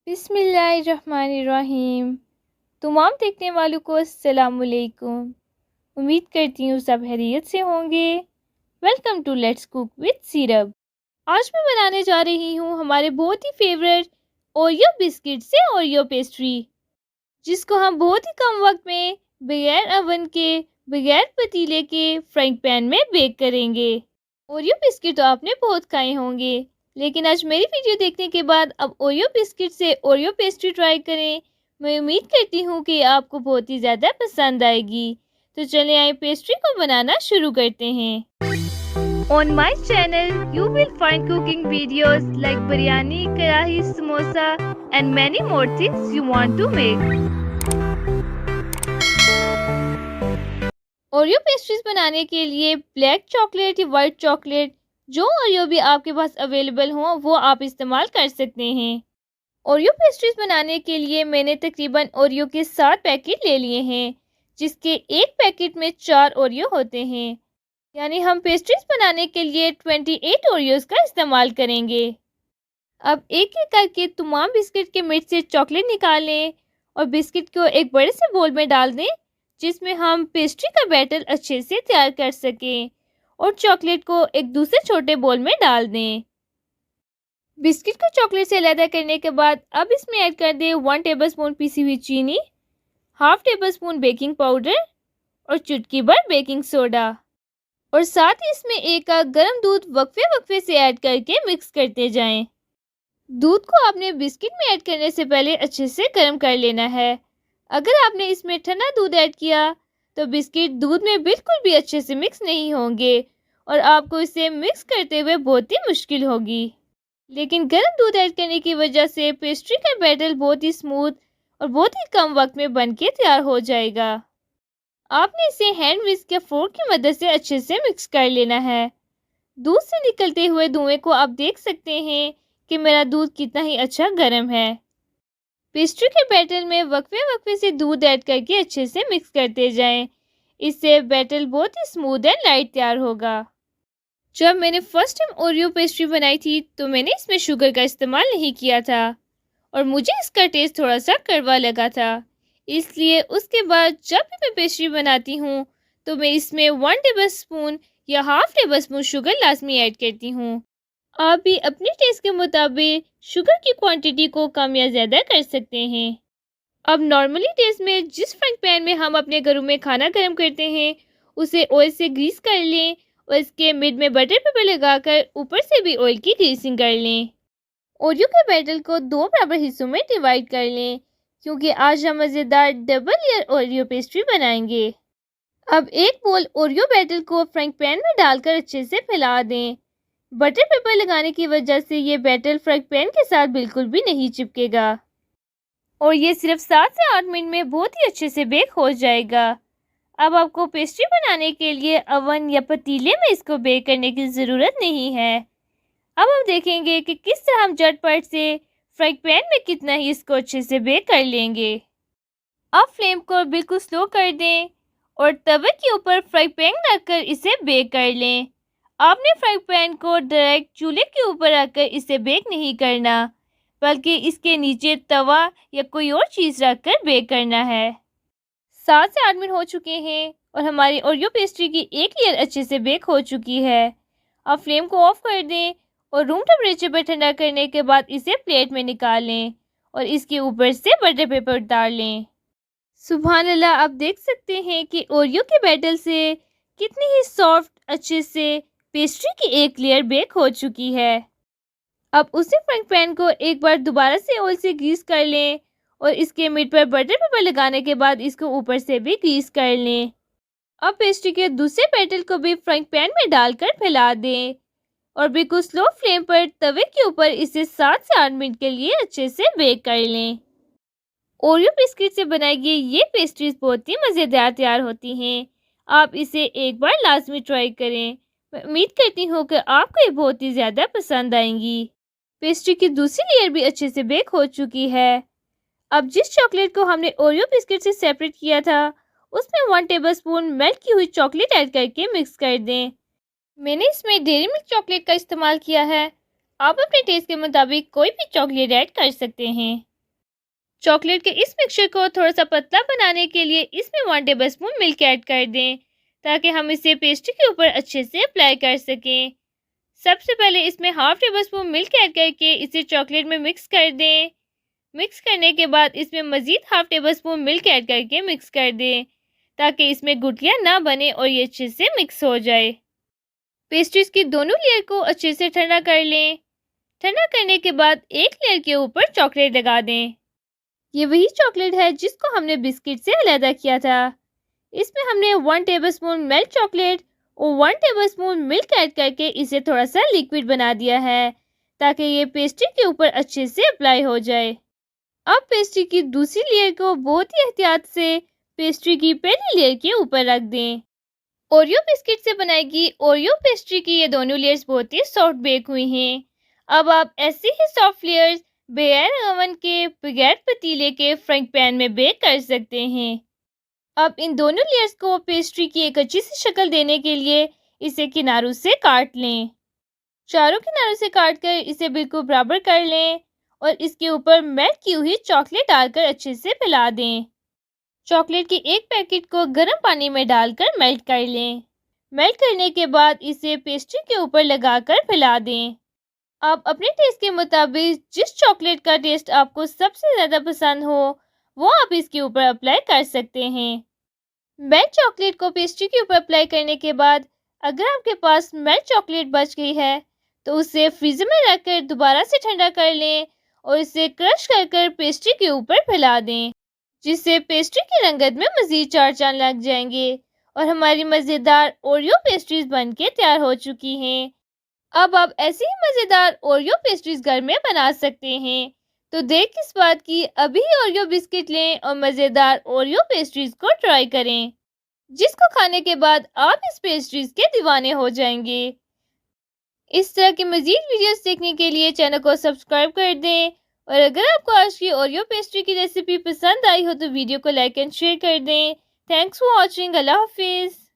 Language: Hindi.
बिस्मिल्लाहिर्रहमानिर्रहीम। तमाम देखने वालों को अस्सलामुअलैकुम। उम्मीद करती हूँ सब खैरियत से होंगे। Welcome to let's cook with syrup. आज मैं बनाने जा रही हूँ हमारे बहुत ही फेवरेट ओरियो बिस्किट से ओरियो पेस्ट्री, जिसको हम बहुत ही कम वक्त में बगैर ओवन के, बगैर पतीले के फ्राइंग पैन में बेक करेंगे। ओरियो बिस्किट तो आपने बहुत खाए होंगे, लेकिन आज मेरी वीडियो देखने के बाद अब ओरियो बिस्किट से ओरियो पेस्ट्री ट्राई करें। मैं उम्मीद करती हूँ कि आपको बहुत ही ज़्यादा पसंद आएगी। तो चलें आए पेस्ट्री को बनाना शुरू करते हैं। On my channel you will find cooking videos like biryani, kadhai, samosa and many more things you want to make. Oreo pastries बनाने के लिए ब्लैक चॉकलेट या वाइट चॉकलेट, जो ओरियो भी आपके पास अवेलेबल हो वो आप इस्तेमाल कर सकते हैं। ओरियो पेस्ट्रीज बनाने के लिए मैंने तकरीबन ओरियो के 7 पैकेट ले लिए हैं, जिसके एक पैकेट में 4 ओरियो होते हैं। यानी हम पेस्ट्रीज बनाने के लिए 28 ओरियोज का इस्तेमाल करेंगे। अब एक एक करके तमाम बिस्किट के मिड से चॉकलेट निकालें और बिस्किट को एक बड़े से बोल में डाल दें, जिसमें हम पेस्ट्री का बैटर अच्छे से तैयार कर सकें, और चॉकलेट को एक दूसरे छोटे बोल में डाल दें। बिस्किट को चॉकलेट से अलग करने के बाद अब इसमें ऐड कर दें 1 टेबलस्पून पिसी हुई चीनी, हाफ टेबलस्पून बेकिंग पाउडर और चुटकी भर बेकिंग सोडा, और साथ ही इसमें एक कप गर्म दूध वक्फे वक्फे से ऐड करके मिक्स करते जाएं। दूध को आपने बिस्किट में ऐड करने से पहले अच्छे से गर्म कर लेना है। अगर आपने इसमें ठंडा दूध ऐड किया तो बिस्किट दूध में बिल्कुल भी अच्छे से मिक्स नहीं होंगे और आपको इसे मिक्स करते हुए बहुत ही मुश्किल होगी। लेकिन गर्म दूध ऐड करने की वजह से पेस्ट्री का बैटर बहुत ही स्मूथ और बहुत ही कम वक्त में बनके तैयार हो जाएगा। आपने इसे हैंड विस्क या फोर्क की मदद से अच्छे से मिक्स कर लेना है। दूध से निकलते हुए धुएं को आप देख सकते हैं कि मेरा दूध कितना ही अच्छा गर्म है। पेस्ट्री के बैटर में वक्फे वक्फे से दूध ऐड करके अच्छे से मिक्स करते जाएं। इससे बैटर बहुत ही स्मूथ एंड लाइट तैयार होगा। जब मैंने फर्स्ट टाइम ओरियो पेस्ट्री बनाई थी तो मैंने इसमें शुगर का इस्तेमाल नहीं किया था और मुझे इसका टेस्ट थोड़ा सा कड़वा लगा था। इसलिए उसके बाद जब भी मैं पेस्ट्री बनाती हूँ तो मैं इसमें 1 टेबलस्पून या हाफ टेबलस्पून शुगर लाजमी ऐड करती हूँ। आप भी अपने टेस्ट के मुताबिक शुगर की क्वांटिटी को कम या ज़्यादा कर सकते हैं। अब नॉर्मली टेस्ट में जिस फ्राइंग पैन में हम अपने घरों में खाना गर्म करते हैं उसे ऑयल से ग्रीस कर लें और इसके मिड में बटर पेपर लगाकर ऊपर से भी ऑयल की ग्रीसिंग कर लें। ओरियो के बैटर को 2 बराबर हिस्सों में डिवाइड कर लें, क्योंकि आज हम मज़ेदार डबल लेयर ओरियो पेस्ट्री बनाएंगे। अब एक बोल ओरियो बैटर को फ्राइंग पैन में डालकर अच्छे से फैला दें। बटर पेपर लगाने की वजह से ये बैटर फ्राइंग पैन के साथ बिल्कुल भी नहीं चिपकेगा और ये सिर्फ 7 से 8 मिनट में बहुत ही अच्छे से बेक हो जाएगा। अब आपको पेस्ट्री बनाने के लिए ओवन या पतीले में इसको बेक करने की ज़रूरत नहीं है। अब हम देखेंगे कि किस तरह हम झटपट से फ्राइंग पैन में कितना ही इसको अच्छे से बेक कर लेंगे। अब फ्लेम को बिल्कुल स्लो कर दें और तवे के ऊपर फ्राइंग पैन रखकर इसे बेक कर लें। आपने फ्राइंग पैन को डायरेक्ट चूल्हे के ऊपर रखकर इसे बेक नहीं करना, बल्कि इसके नीचे तवा या कोई और चीज़ रखकर बेक करना है। 7 से 8 मिनट हो चुके हैं और हमारी ओरियो पेस्ट्री की एक लेयर अच्छे से बेक हो चुकी है। अब फ्लेम को ऑफ कर दें और रूम टेम्परेचर पर ठंडा करने के बाद इसे प्लेट में निकाल लें और इसके ऊपर से बटर पेपर उतार लें। सुभान अल्लाह, आप देख सकते हैं कि ओरियो के बैटर से कितनी ही सॉफ्ट अच्छे से पेस्ट्री की एक लेयर बेक हो चुकी है। अब उसी फ्राइंग पैन को एक बार दोबारा से ऑयल से ग्रीस कर लें और इसके मिड पर बटर पेपर लगाने के बाद इसको ऊपर से भी ग्रीस कर लें। अब पेस्ट्री के दूसरे बैटर को भी फ्राइंग पैन में डालकर फैला दें और बिल्कुल स्लो फ्लेम पर तवे के ऊपर इसे 7 से 8 मिनट के लिए अच्छे से बेक कर लें। ओरियो बिस्किट से बनाई गई ये पेस्ट्रीज बहुत ही मज़ेदार तैयार होती हैं। आप इसे एक बार लाजमी ट्राई करें। मैं उम्मीद करती हूँ कि आपको ये बहुत ही ज़्यादा पसंद आएंगी। पेस्ट्री की दूसरी लेयर भी अच्छे से बेक हो चुकी है। अब जिस चॉकलेट को हमने ओरियो बिस्किट से सेपरेट किया था उसमें 1 टेबलस्पून मेल्ट की हुई चॉकलेट ऐड करके मिक्स कर दें। मैंने इसमें डेयरी मिल्क चॉकलेट का इस्तेमाल किया है। आप अपने टेस्ट के मुताबिक कोई भी चॉकलेट ऐड कर सकते हैं। चॉकलेट के इस मिक्सचर को थोड़ा सा पतला बनाने के लिए इसमें 1 टेबलस्पून मिल्क ऐड कर दें ताकि हम इसे पेस्ट्री के ऊपर अच्छे से अप्लाई कर सकें। सबसे पहले इसमें 1/2 टेबलस्पून मिल्क ऐड करके इसे चॉकलेट में मिक्स कर दें। मिक्स करने के बाद इसमें मज़ीद 1/2 टेबलस्पून मिल्क ऐड करके मिक्स कर दें ताकि इसमें गुठलियाँ ना बने और ये अच्छे से मिक्स हो जाए। पेस्ट्रीज की दोनों लेयर को अच्छे से ठंडा कर लें। ठंडा करने के बाद एक लेयर के ऊपर चॉकलेट लगा दें। ये वही चॉकलेट है जिसको हमने बिस्किट से अलग किया था। इसमें हमने 1 टेबलस्पून मेल्ट चॉकलेट और 1 टेबलस्पून मिल्क ऐड करके इसे थोड़ा सा लिक्विड बना दिया है ताकि ये पेस्ट्री के ऊपर अच्छे से अप्लाई हो जाए। अब पेस्ट्री की दूसरी लेयर को बहुत ही एहतियात से पेस्ट्री की पहली लेयर के ऊपर रख दें। ओरियो बिस्किट से बनाएगी ओरियो पेस्ट्री की ये दोनों लेयर्स बहुत ही सॉफ्ट बेक हुई हैं। अब आप ऐसी ही सॉफ्ट लेयर्स बगैर ओवन के बगैर पतीले के फ्राइंग पैन में बेक कर सकते हैं। अब इन दोनों लेयर्स को पेस्ट्री की एक अच्छी सी शक्ल देने के लिए इसे किनारों से काट लें। चारों किनारों से काटकर इसे बिल्कुल बराबर कर लें और इसके ऊपर मेल्ट की हुई चॉकलेट डालकर अच्छे से फैला दें। चॉकलेट के एक पैकेट को गर्म पानी में डालकर मेल्ट कर लें। मेल्ट करने के बाद इसे पेस्ट्री के ऊपर लगाकर फैला दें। आप अपने टेस्ट के मुताबिक जिस चॉकलेट का टेस्ट आपको सबसे ज़्यादा पसंद हो वो आप इसके ऊपर अप्लाई कर सकते हैं। मेल्ट चॉकलेट को पेस्ट्री के ऊपर अप्लाई करने के बाद अगर आपके पास मेल्ट चॉकलेट बच गई है तो उसे फ्रीजर में रखकर दोबारा से ठंडा कर लें और इसे क्रश कर पेस्ट्री के ऊपर फैला दें, जिससे पेस्ट्री की रंगत में मज़ीद 4 चांद लग जाएंगे और हमारी मज़ेदार ओरियो पेस्ट्रीज बनके तैयार हो चुकी हैं। अब आप ऐसी ही मज़ेदार ओरियो पेस्ट्रीज घर में बना सकते हैं। तो देर किस बात की, अभी ओरियो बिस्किट लें और मज़ेदार ओरियो पेस्ट्रीज को ट्राई करें, जिसको खाने के बाद आप इस पेस्ट्रीज के दीवाने हो जाएंगे। इस तरह की मज़ीद वीडियोस देखने के लिए चैनल को सब्सक्राइब कर दें और अगर आपको आज की ओरियो पेस्ट्री की रेसिपी पसंद आई हो तो वीडियो को लाइक एंड शेयर कर दें। Thanks for watching. अल्लाह हाफिज़।